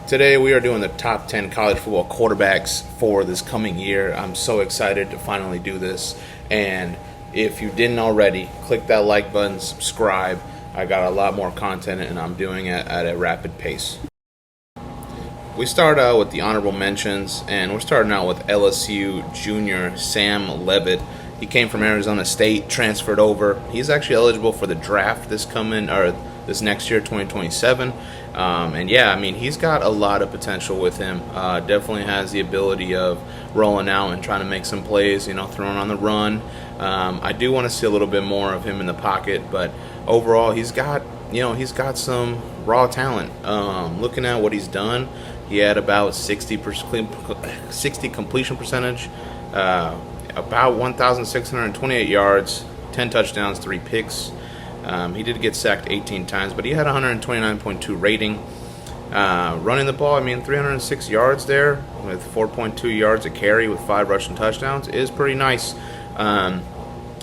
Today we are doing the top 10 college football quarterbacks for this coming year. I'm so excited to finally do this. And if you didn't already, click that like button, subscribe. I got a lot more content and I'm doing it at a rapid pace. We start out with the honorable mentions, and we're starting out with LSU junior Sam Leavitt. He came from Arizona State, transferred over. He's actually eligible for the draft this next year, 2027. And yeah, I mean, he's got a lot of potential with him. Definitely has the ability of rolling out and trying to make some plays, throwing on the run. I do want to see a little bit more of him in the pocket, but overall, he's got some raw talent. Looking at what he's done, he had about 60 completion percentage, about 1,628 yards, 10 touchdowns, 3 picks. He did get sacked 18 times, but he had 129.2 rating. Running the ball, 306 yards there with 4.2 yards a carry with 5 rushing touchdowns is pretty nice.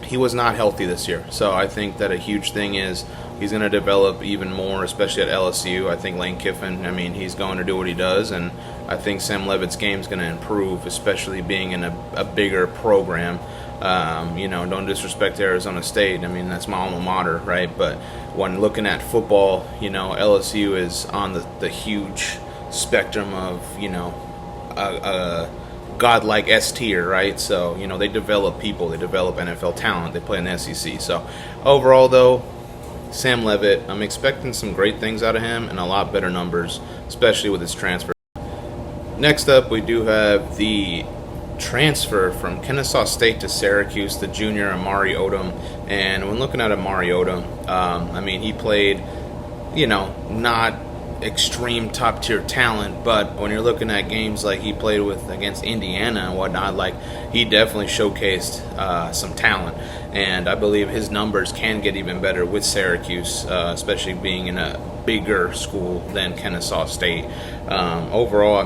He was not healthy this year, so I think that a huge thing is he's going to develop even more, especially at LSU. I think Lane Kiffin, he's going to do what he does, and I think Sam Leavitt's game is going to improve, especially being in a bigger program. Don't disrespect Arizona State. That's my alma mater, right? But when looking at football, LSU is on the huge spectrum of, a godlike S tier, right? So, they develop people, they develop NFL talent, they play in the SEC. So, overall, though, Sam Leavitt, I'm expecting some great things out of him and a lot better numbers, especially with his transfer. Next up, we do have the transfer from Kennesaw State to Syracuse, the junior Amari Odom. And when looking at Amari Odom, he played, not extreme top tier talent, but when you're looking at games like he played against Indiana and whatnot, he definitely showcased some talent. And I believe his numbers can get even better with Syracuse, especially being in a bigger school than Kennesaw State. Overall,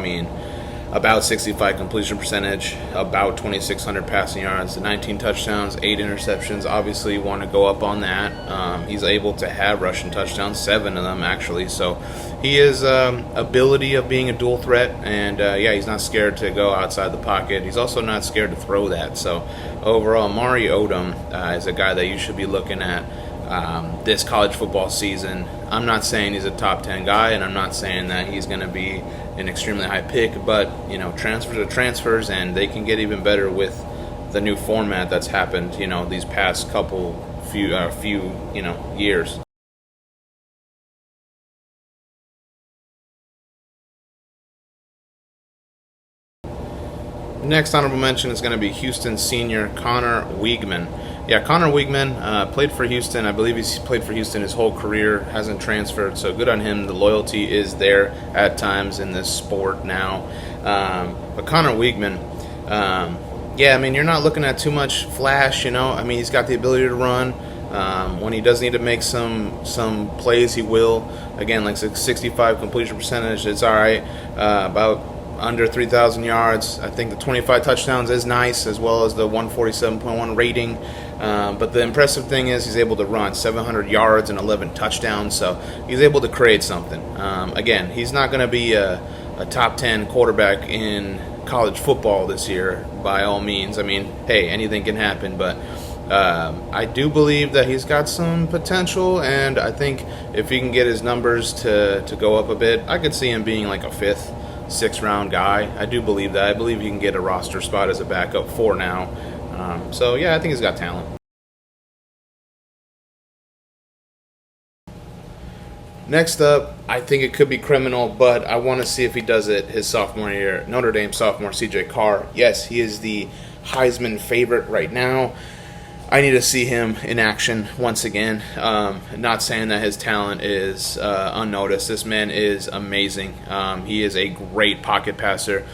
about 65 completion percentage, about 2,600 passing yards, 19 touchdowns, 8 interceptions. Obviously, you want to go up on that. He's able to have rushing touchdowns, 7 of them actually. So he has ability of being a dual threat, and he's not scared to go outside the pocket. He's also not scared to throw that. So overall, Amari Odom is a guy that you should be looking at this college football season. I'm not saying he's a top 10 guy, and I'm not saying that he's going to be an extremely high pick, but transfers are transfers, and they can get even better with the new format that's happened these past few years. Next honorable mention is going to be Houston senior Connor Weigman. Yeah, Connor Weigman played for Houston. I believe he's played for Houston his whole career, hasn't transferred, so good on him. The loyalty is there at times in this sport now. But Connor Weigman, you're not looking at too much flash, he's got the ability to run. When he does need to make some plays, he will. Again, 65 completion percentage, it's all right. About under 3,000 yards. I think the 25 touchdowns is nice, as well as the 147.1 rating. But the impressive thing is he's able to run 700 yards and 11 touchdowns, so he's able to create something. Again, he's not going to be a top 10 quarterback in college football this year, by all means. Hey, anything can happen, but I do believe that he's got some potential, and I think if he can get his numbers to go up a bit, I could see him being like a 5th, 6th round guy. I do believe that. I believe he can get a roster spot as a backup for now. I think he's got talent. Next up, I think it could be criminal, but I want to see if he does it his sophomore year. Notre Dame sophomore CJ Carr. Yes, he is the Heisman favorite right now. I need to see him in action once again. Not saying that his talent is unnoticed. This man is amazing. He is a great pocket passer.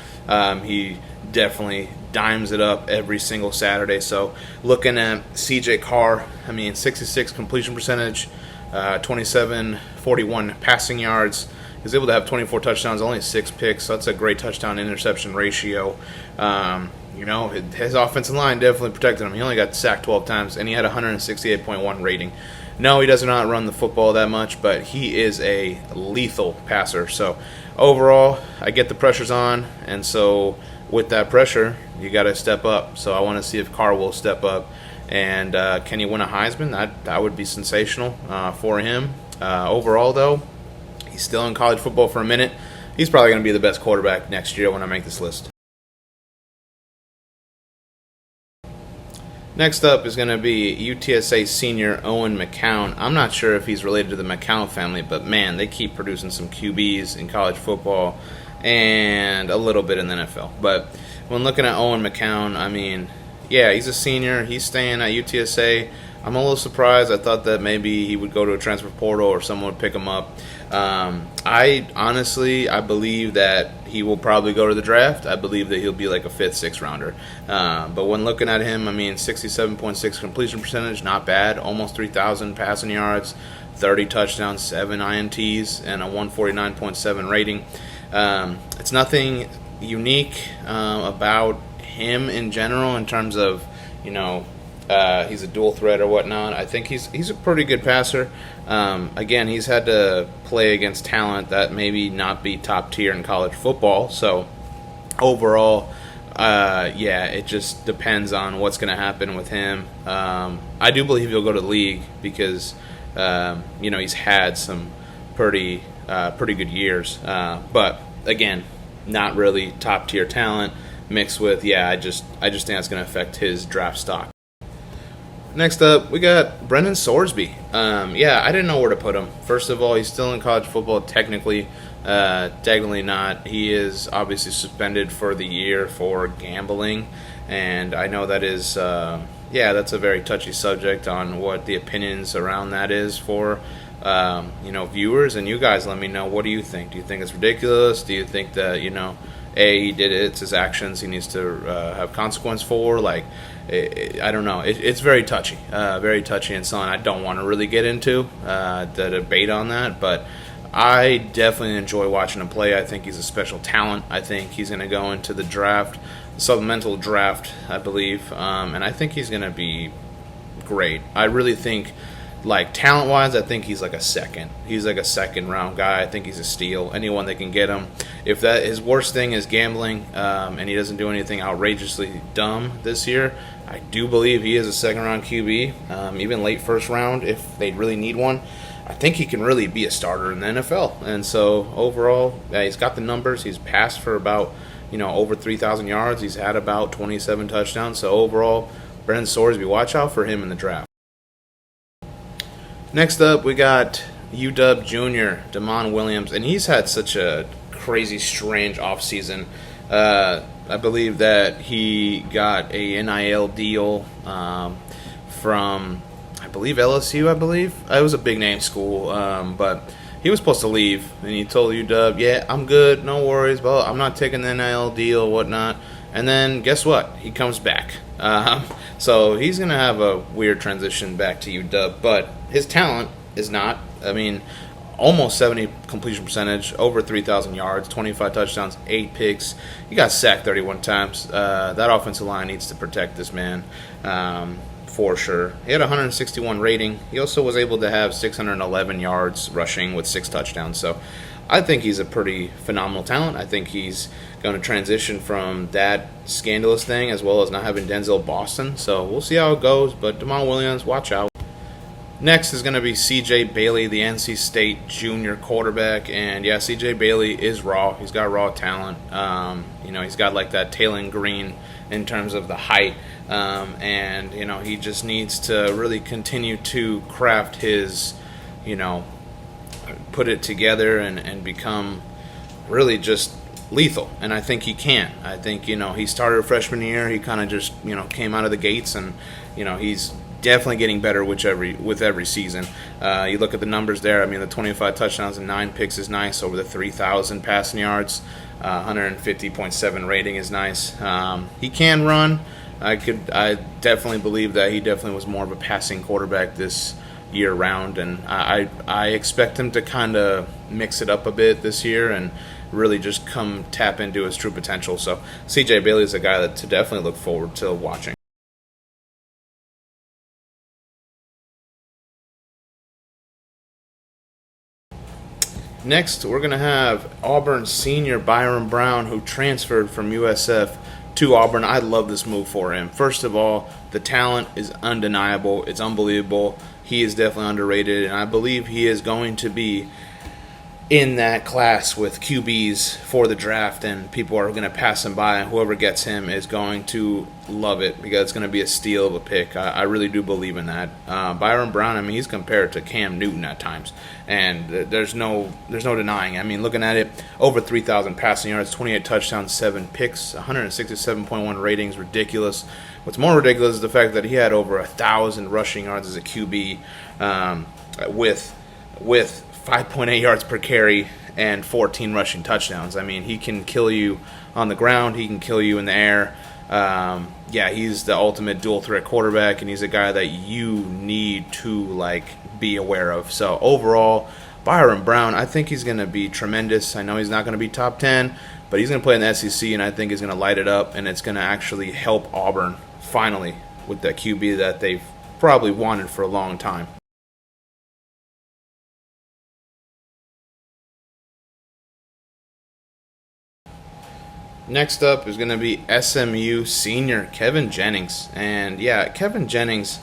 He definitely dimes it up every single Saturday. So looking at CJ Carr, 66 completion percentage, 2741 passing yards. He's able to have 24 touchdowns, only 6 picks. So that's a great touchdown interception ratio. His offensive line definitely protected him. He only got sacked 12 times, and he had 168.1 rating. No, he does not run the football that much, but he is a lethal passer. So overall, I get the pressure's on, and so with that pressure, you got to step up. So I want to see if Carr will step up, and can he win a Heisman? That would be sensational for him. Overall, though, he's still in college football for a minute. He's probably going to be the best quarterback next year when I make this list. Next up is going to be UTSA senior Owen McCown. I'm not sure if he's related to the McCown family, but man, they keep producing some QBs in college football and a little bit in the NFL. But when looking at Owen McCown, I mean, yeah, he's a senior. He's staying at UTSA. I'm a little surprised. I thought that maybe he would go to a transfer portal or someone would pick him up. I believe that he will probably go to the draft. I believe that he'll be like a 5th, 6th rounder. But when looking at him, I mean, 67.6 completion percentage, not bad. Almost 3,000 passing yards, 30 touchdowns, 7 INTs, and a 149.7 rating. It's nothing unique about him in general in terms of, he's a dual threat or whatnot. I think he's a pretty good passer. Again, he's had to play against talent that maybe not be top tier in college football. So overall, it just depends on what's going to happen with him. I do believe he'll go to the league because he's had some pretty good years. But again, not really top tier talent mixed with I just think that's going to affect his draft stock. Next up, we got Brendan Sorsby. I didn't know where to put him. First of all, he's still in college football technically. Technically not. He is obviously suspended for the year for gambling, and I know that is, that's a very touchy subject on what the opinions around that is for, viewers. And you guys let me know, what do you think? Do you think it's ridiculous? Do you think that, he did it, it's his actions he needs to have consequence for? I don't know. It's very touchy and something I don't want to really get into the debate on that, but I definitely enjoy watching him play. I think he's a special talent. I think he's going to go into the draft, supplemental draft, I believe, and I think he's going to be great. I really think, talent-wise, I think he's like a second. He's like a second-round guy. I think he's a steal. Anyone that can get him. If that his worst thing is gambling, and he doesn't do anything outrageously dumb this year, I do believe he is a second-round QB, even late first round if they really need one. I think he can really be a starter in the NFL. And so overall, he's got the numbers. He's passed for about over 3,000 yards. He's had about 27 touchdowns. So overall, Brendan Sorsby, watch out for him in the draft. Next up, we got UW Jr., Damon Williams, and he's had such a crazy, strange offseason. I believe that he got a NIL deal from, I believe, LSU, It was a big-name school, but he was supposed to leave, and he told UW, I'm good, no worries, but I'm not taking the NIL deal, whatnot. And then, guess what? He comes back. So he's going to have a weird transition back to UW, but his talent is not. I mean, almost 70 completion percentage, over 3,000 yards, 25 touchdowns, 8 picks. He got sacked 31 times. That offensive line needs to protect this man for sure. He had a 161 rating. He also was able to have 611 yards rushing with 6 touchdowns. So I think he's a pretty phenomenal talent. I think he's going to transition from that scandalous thing as well as not having Denzel Boston. So we'll see how it goes. But Damon Williams, watch out. Next is going to be C.J. Bailey, the NC State junior quarterback. And, C.J. Bailey is raw. He's got raw talent. He's got like that Taylon Green in terms of the height. And he just needs to really continue to craft his, put it together and become really just lethal. And I think he can. I think, he started freshman year. He kind of just, came out of the gates and, he's definitely getting better with every season. You look at the numbers there. I mean, the 25 touchdowns and 9 picks is nice. Over the 3,000 passing yards, 150.7 rating is nice. He can run. I definitely believe that he definitely was more of a passing quarterback this year round, and I expect him to kind of mix it up a bit this year and really just come tap into his true potential. So C.J. Bailey is a guy that to definitely look forward to watching. Next, we're going to have Auburn senior Byron Brown, who transferred from USF to Auburn. I love this move for him. First of all, the talent is undeniable. It's unbelievable. He is definitely underrated, and I believe he is going to be in that class with QBs for the draft, and people are going to pass him by, and whoever gets him is going to love it because it's going to be a steal of a pick. I really do believe in that. Byron Brown, I mean, he's compared to Cam Newton at times, and there's no denying. I mean, looking at it, over 3,000 passing yards, 28 touchdowns, 7 picks, 167.1 ratings, ridiculous. What's more ridiculous is the fact that he had over 1,000 rushing yards as a QB with 5.8 yards per carry and 14 rushing touchdowns. I mean, he can kill you on the ground. He can kill you in the air. He's the ultimate dual threat quarterback, and he's a guy that you need to be aware of. So overall, Byron Brown, I think he's going to be tremendous. I know he's not going to be top 10, but he's going to play in the SEC, and I think he's going to light it up, and it's going to actually help Auburn finally with that QB that they've probably wanted for a long time. Next up is going to be SMU senior Kevin Jennings. And yeah, Kevin Jennings,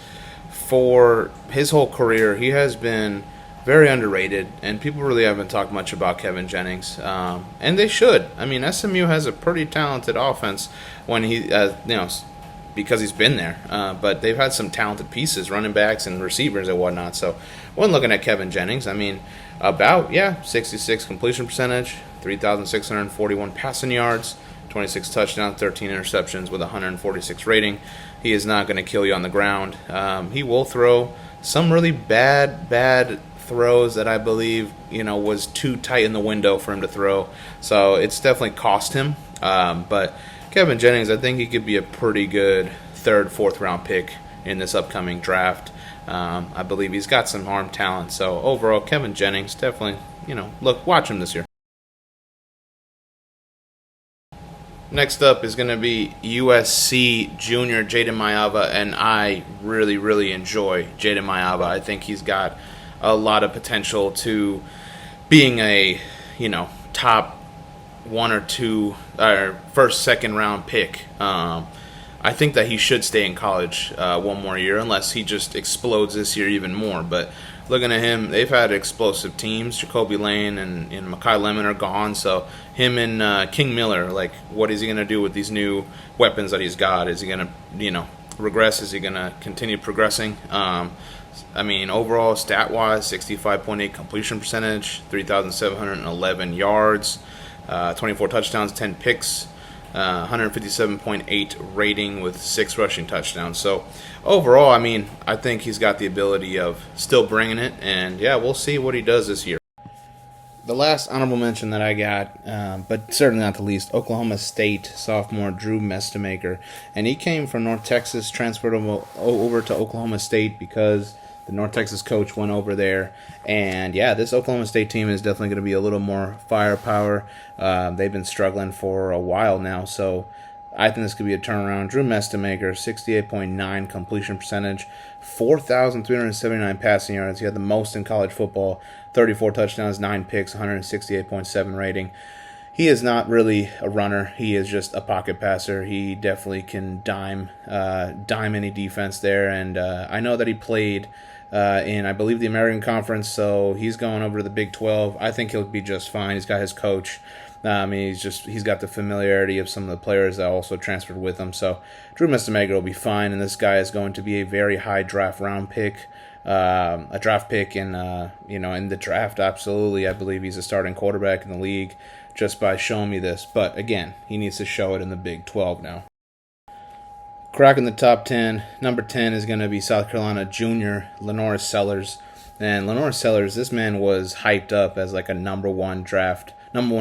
for his whole career, he has been very underrated, and people really haven't talked much about Kevin Jennings. And they should. I mean, SMU has a pretty talented offense when because he's been there. But they've had some talented pieces, running backs and receivers and whatnot. So when looking at Kevin Jennings, I mean, 66 completion percentage, 3,641 passing yards, 26 touchdowns, 13 interceptions with 146 rating. He is not going to kill you on the ground. He will throw some really bad throws that I believe was too tight in the window for him to throw. So it's definitely cost him. But Kevin Jennings, I think he could be a pretty good 3rd, 4th round pick in this upcoming draft. I believe he's got some arm talent. So overall, Kevin Jennings, definitely, watch him this year. Next up is going to be USC junior Jaden Mayava, and I really, really enjoy Jaden Mayava. I think he's got a lot of potential to being a, top 1 or 2 or 1st, 2nd round pick. I think that he should stay in college one more year unless he just explodes this year even more. But looking at him, they've had explosive teams. Jacoby Lane and Mekhi Lemon are gone. So him and King Miller, what is he going to do with these new weapons that he's got? Is he going to, regress? Is he going to continue progressing? Overall, stat-wise, 65.8 completion percentage, 3,711 yards, 24 touchdowns, 10 picks, 157.8 rating with 6 rushing touchdowns. So overall, I think he's got the ability of still bringing it, and we'll see what he does this year. The last honorable mention that I got, but certainly not the least, Oklahoma State sophomore Drew Mestemaker, and he came from North Texas, transferred over to Oklahoma State because the North Texas coach went over there, and this Oklahoma State team is definitely going to be a little more firepower. They've been struggling for a while now, so I think this could be a turnaround. Drew Mestemaker, 68.9 completion percentage, 4,379 passing yards. He had the most in college football, 34 touchdowns, 9 picks, 168.7 rating. He is not really a runner. He is just a pocket passer. He definitely can dime any defense there, and I know that he played in, I believe, the American Conference, so he's going over to the Big 12. I think he'll be just fine. He's got his coach. He's got the familiarity of some of the players that also transferred with him. So Drew Mestemaker will be fine, and this guy is going to be a very high draft pick in the draft. Absolutely, I believe he's a starting quarterback in the league just by showing me this. But again, he needs to show it in the Big 12 now. Cracking the top 10, number 10 is going to be South Carolina junior Lenoris Sellers. And Lenoris Sellers, this man was hyped up as a number one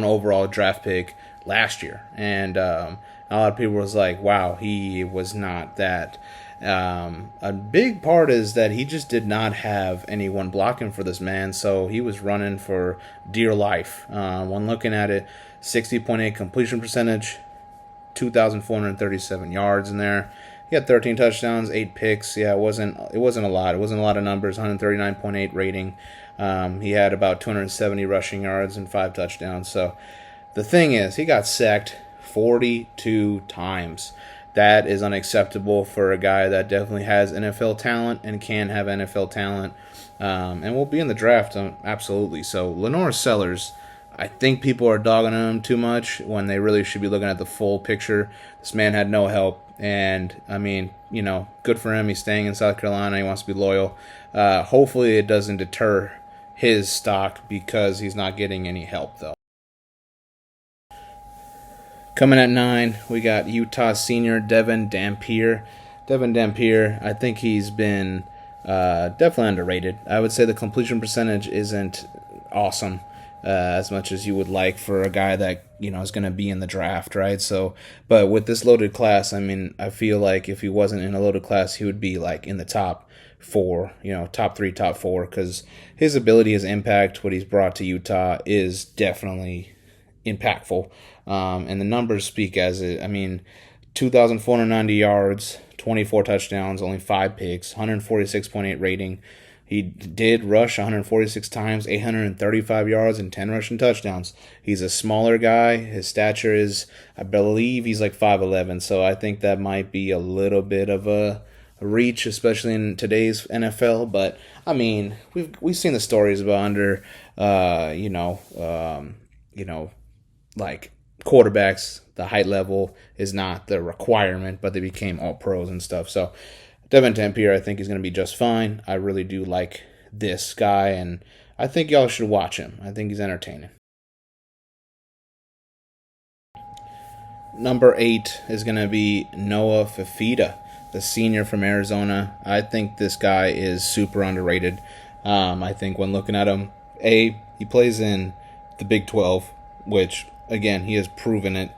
overall draft pick last year. And a lot of people was like, wow, he was not that. A big part is that he just did not have anyone blocking for this man, so he was running for dear life. When looking at it, 60.8 completion percentage, 2,437 yards in there. He had 13 touchdowns, 8 picks. It wasn't a lot. It wasn't a lot of numbers. 139.8 rating. He had about 270 rushing yards and 5 touchdowns. So the thing is, he got sacked 42 times. That is unacceptable for a guy that definitely has NFL talent and can have NFL talent, and will be in the draft, absolutely. So Lenore Sellers, I think people are dogging on him too much when they really should be looking at the full picture. This man had no help, and I mean, good for him. He's staying in South Carolina. He wants to be loyal. Hopefully, it doesn't deter his stock because he's not getting any help, though. Coming at 9, we got Utah senior Devin Dampier. Devin Dampier, I think he's been definitely underrated. I would say the completion percentage isn't awesome as much as you would like for a guy that is going to be in the draft, right? So, but with this loaded class, I mean, I feel like if he wasn't in a loaded class, he would be like in the top 4, top 3, top 4, because his ability, his impact, what he's brought to Utah is definitely impactful. And the numbers speak as it. I mean, 2,490 yards, 24 touchdowns, only 5 picks, 146.8 rating. He did rush 146 times, 835 yards, and 10 rushing touchdowns. He's a smaller guy. His stature is, I believe, he's like 5'11", so I think that might be a little bit of a reach, especially in today's NFL. But I mean, we've seen the stories about under, like quarterbacks, the height level is not the requirement, but they became all pros and stuff. So Devin Dampier, I think, is going to be just fine. I really do like this guy, and I think y'all should watch him. I think he's entertaining. Number 8 is going to be Noah Fifita, the senior from Arizona. I think this guy is super underrated. I think when looking at him, he plays in the Big 12, which, again, he has proven it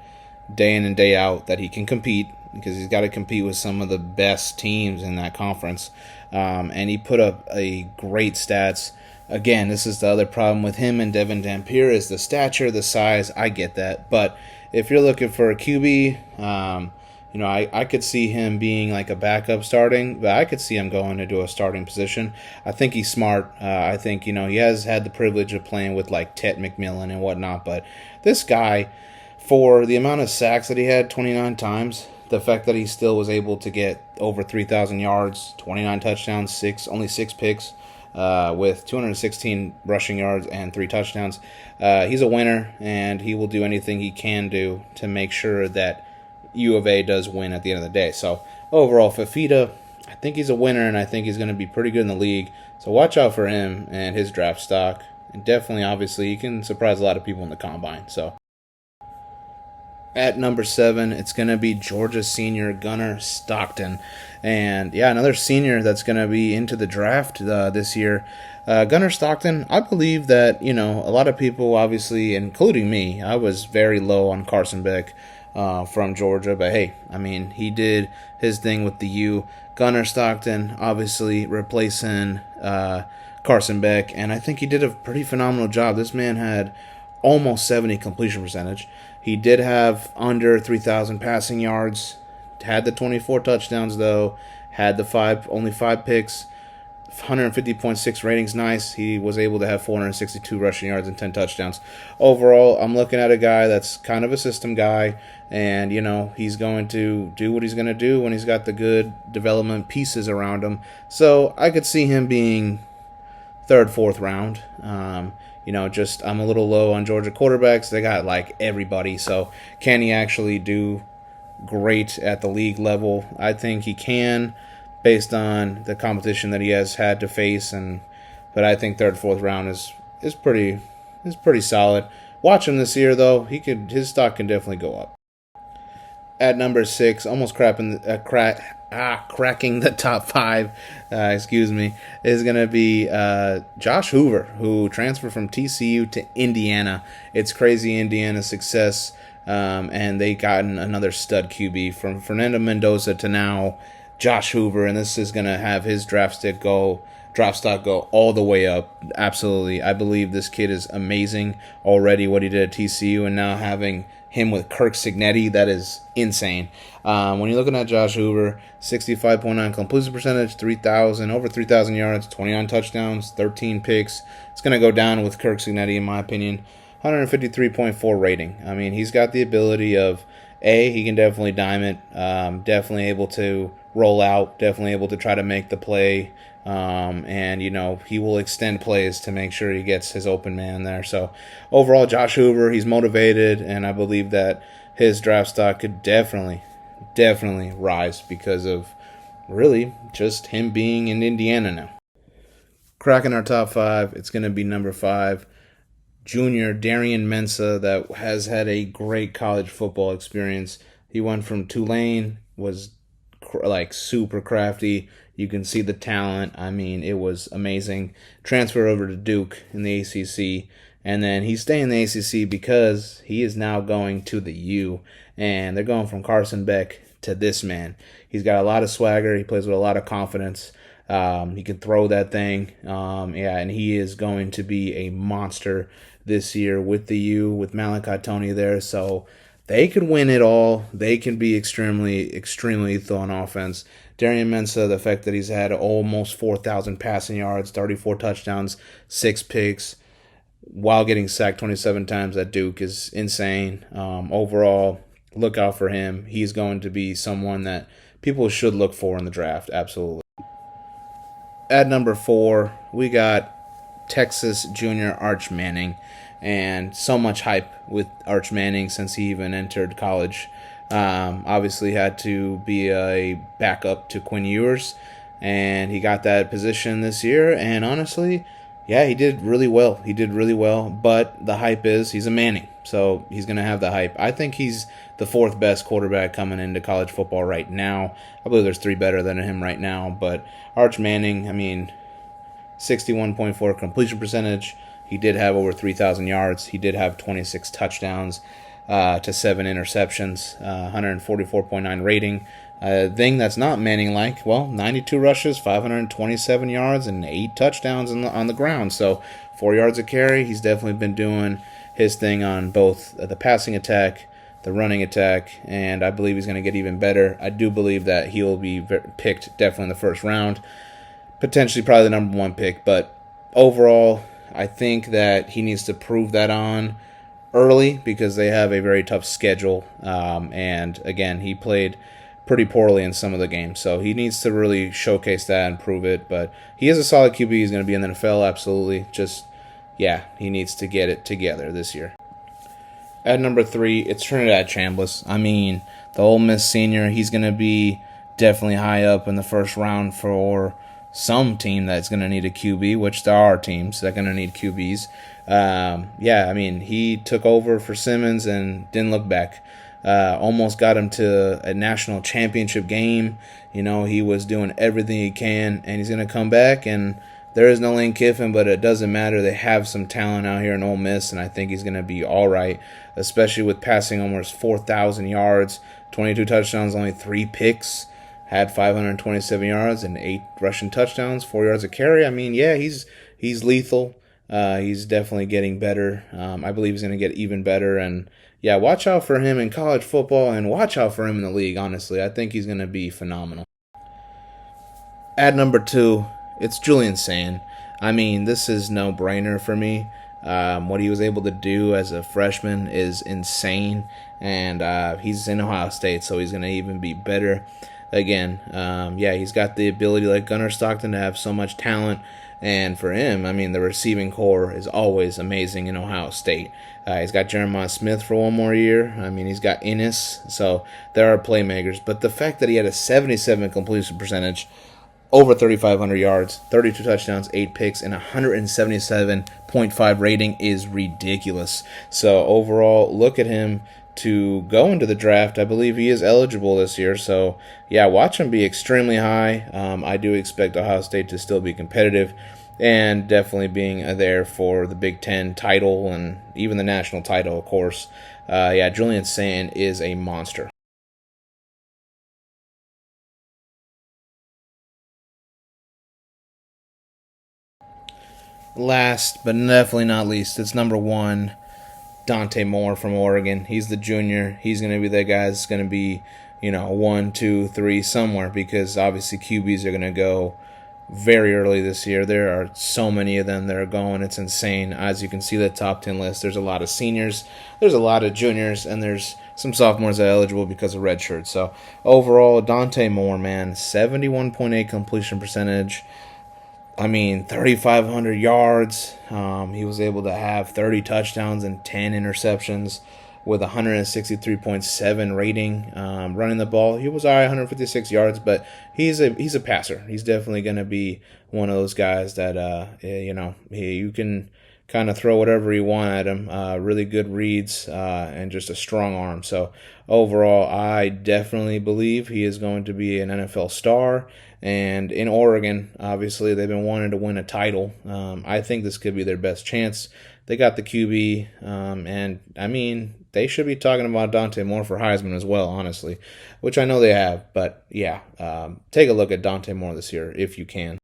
day in and day out that he can compete, because he's got to compete with some of the best teams in that conference. And he put up a great stats. Again, this is the other problem with him and Devin Dampier is the stature, the size. I get that. But if you're looking for a QB, I could see him being like a backup starting, but I could see him going into a starting position. I think he's smart. I think, he has had the privilege of playing with like Ted McMillan and whatnot. But this guy, for the amount of sacks that he had, 29 times, the fact that he still was able to get over 3,000 yards, 29 touchdowns, only 6 picks, with 216 rushing yards and 3 touchdowns. He's a winner, and he will do anything he can do to make sure that U of A does win at the end of the day. So overall, Fifita, I think he's a winner, and I think he's going to be pretty good in the league. So watch out for him and his draft stock. And definitely, obviously, he can surprise a lot of people in the combine. So at number 7, it's going to be Georgia senior Gunnar Stockton. And, yeah, another senior that's going to be into the draft this year. Gunnar Stockton, I believe that, a lot of people, obviously, including me, I was very low on Carson Beck from Georgia. But, hey, I mean, he did his thing with the U. Gunnar Stockton, obviously, replacing Carson Beck. And I think he did a pretty phenomenal job. This man had almost 70 completion percentage. He did have under 3,000 passing yards, had the 24 touchdowns though, had the only 5 picks, 150.6 ratings, nice. He was able to have 462 rushing yards and 10 touchdowns. Overall, I'm looking at a guy that's kind of a system guy, and he's going to do what he's going to do when he's got the good development pieces around him. So I could see him being 3rd, 4th round. I'm a little low on Georgia quarterbacks. They got like everybody. So can he actually do great at the league level? I think he can, based on the competition that he has had to face. But I think 3rd, 4th round is pretty solid. Watch him this year though. His stock can definitely go up. At number 6, almost cracking the top 5, is going to be Josh Hoover, who transferred from TCU to Indiana. It's crazy, Indiana's success, and they gotten another stud QB from Fernando Mendoza to now Josh Hoover, and this is going to have his draft stick go draft stock go all the way up. Absolutely. I believe this kid is amazing already, what he did at TCU, and now having him with Kirk Cignetti, that is insane. When you're looking at Josh Hoover, 65.9 completion percentage, over 3,000 yards, 29 touchdowns, 13 picks. It's going to go down with Kirk Cignetti, in my opinion. 153.4 rating. I mean, he's got the ability of, he can definitely dime it, definitely able to roll out, definitely able to try to make the play, and, he will extend plays to make sure he gets his open man there. So, overall, Josh Hoover, he's motivated, and I believe that his draft stock could definitely rise because of really just him being in Indiana now. Cracking our top five, it's going to be number 5. Junior Darian Mensah, that has had a great college football experience. He went from Tulane, was super crafty. You can see the talent. I mean, it was amazing. Transfer over to Duke in the ACC, and then he's staying in the ACC because he is now going to the U, and they're going from Carson Beck to this man. He's got a lot of swagger. He plays with a lot of confidence. He can throw that thing. And he is going to be a monster this year with the U, with Malachi Tony there. So they could win it all. They can be extremely lethal on offense. Darian Mensah, the fact that he's had almost 4,000 passing yards, 34 touchdowns, 6 picks, while getting sacked 27 times at Duke is insane. Overall, look out for him. He's going to be someone that people should look for in the draft, absolutely. At number 4, we got Texas junior Arch Manning, and so much hype with Arch Manning since he even entered college. Obviously had to be a backup to Quinn Ewers, and he got that position this year, and honestly, he did really well. But the hype is he's a Manning, so he's going to have the hype. I think he's the 4th best quarterback coming into college football right now. I believe there's 3 better than him right now, but Arch Manning, 61.4 completion percentage. He did have over 3,000 yards. He did have 26 touchdowns to 7 interceptions, 144.9 rating. Thing that's not Manning-like, 92 rushes, 527 yards, and 8 touchdowns on the ground. So 4 yards a carry. He's definitely been doing his thing on both the passing attack, the running attack, and I believe he's going to get even better. I do believe that he will be picked definitely in the first round, potentially probably the number 1 pick, but overall, I think that he needs to prove that on early because they have a very tough schedule, and again, he played pretty poorly in some of the games, so he needs to really showcase that and prove it, but he is a solid QB. He's going to be in the NFL, absolutely. He needs to get it together this year. At number 3, it's Trinidad Chambliss. The Ole Miss senior, he's going to be definitely high up in the first round for some team that's going to need a QB, which there are teams that are going to need QBs. He took over for Simmons and didn't look back. Almost got him to a national championship game. He was doing everything he can, and he's going to come back, and there is no Lane Kiffin, but it doesn't matter. They have some talent out here in Ole Miss, and I think he's going to be all right, especially with passing almost 4,000 yards, 22 touchdowns, only 3 picks, had 527 yards and 8 rushing touchdowns, 4 yards a carry. He's lethal. He's definitely getting better. I believe he's going to get even better, and watch out for him in college football, and watch out for him in the league, honestly. I think he's going to be phenomenal. At number 2, it's Julian Sand. This is no-brainer for me. What he was able to do as a freshman is insane, and he's in Ohio State, so he's going to even be better. Again, he's got the ability, like Gunnar Stockton, to have so much talent, and for him, the receiving core is always amazing in Ohio State. He's got Jeremiah Smith for 1 more year. He's got Ennis, so there are playmakers, but the fact that he had a 77 completion percentage, over 3,500 yards, 32 touchdowns, 8 picks, and 177.5 rating is ridiculous. So overall, look at him to go into the draft. I believe he is eligible this year. So, watch him be extremely high. I do expect Ohio State to still be competitive and definitely being there for the Big Ten title and even the national title, of course. Julian Sand is a monster. last but definitely not least, it's number one, Dante Moore from Oregon. He's the junior. He's going to be that guy that's going to be, 1, 2, 3 somewhere, because obviously QBs are going to go very early this year. There are so many of them that are going. It's insane. As you can see the top 10 list, there's a lot of seniors, there's a lot of juniors, and there's some sophomores that are eligible because of red shirts. So overall, Dante Moore, man, 71.8 completion percentage. 3,500 yards. He was able to have 30 touchdowns and 10 interceptions with 163.7 rating. Running the ball, he was all right, 156 yards, but he's a passer. He's definitely going to be one of those guys that you can kind of throw whatever you want at him. Really good reads and just a strong arm. So overall, I definitely believe he is going to be an NFL star. And in Oregon, obviously, they've been wanting to win a title. I think this could be their best chance. They got the QB, and they should be talking about Dante Moore for Heisman as well, honestly, which I know they have. But yeah, take a look at Dante Moore this year if you can.